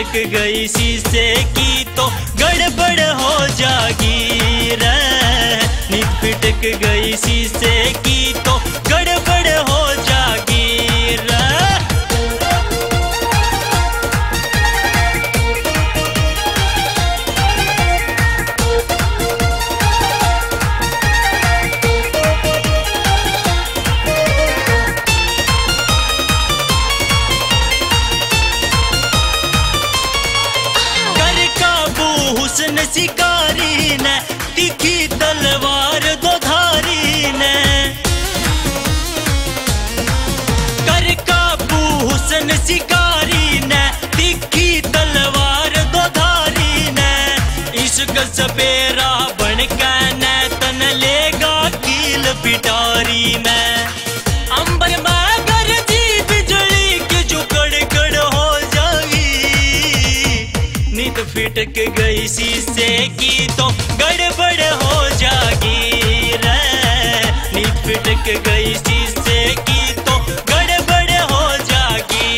फिटक गई शीशे की तो गड़बड़ हो जागी रे। नींद फिटक गई शीशे की तो गड़बड़ हो जागी रे। हुस्न शिकारी ने तीखी तलवार दो धारी ने कर काबू। हुस्न शिकारी ने तीखी तलवार दो धारी ने इश्क सपेरा बन के ने तन लेगा कील पिटारी में। अंबर में गरजी बिजली की जो कड़कड़ हो जाएगी। नींद फिटक गई शीशे की तो गड़बड़ हो जागी रे। नींद फिटक गई शीशे की तो गड़बड़ हो जागी।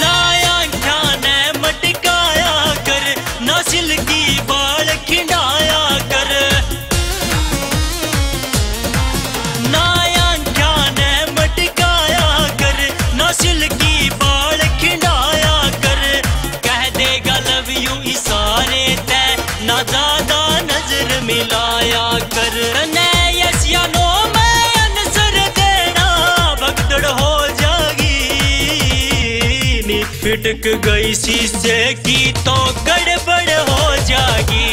ना आँखा ने मटकाया कर, ना सिल्की बाल खिंडाया कर। ना आँखा ने मटकाया कर, ना सिल्की बाल खिंडाया कर। कह देगा लव यू इशारे ते, ना ज्यादा नजर मिलाया कर। यस या नो में आंसर देना भगदड़ हो जागी। नींद फिटक गई शीशे की तो गड़बड़ हो जागी।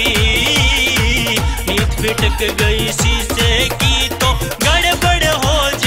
नींद फिटक गई शीशे की तो गड़बड़ हो जागी।